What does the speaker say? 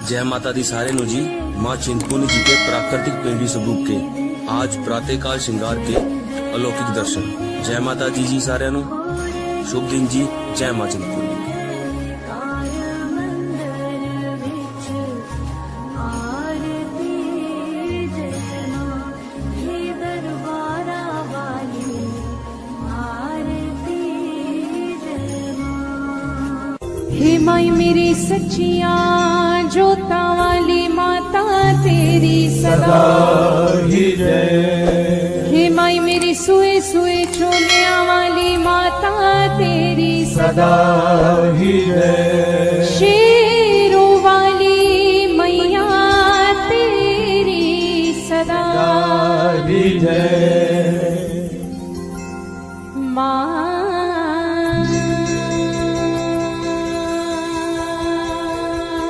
जय माता दी सारे नु जी। माँ चिंतपूर्णी जी के प्राकृतिक पेंडी स्वरूप के आज प्रातःकाल श्रृंगार के अलौकिक दर्शन। जय माता दी जी सारे नु शुभ दिन जी। जय माँ चिंतपूर्णी। हे माई मेरी सच्चिया जोता वाली माता तेरी सदा ही जय। हे माई मेरी सुए सुए छोलिया वाली माता तेरी सदा ही जय। शेरों वाली मैया तेरी सदा ही जय।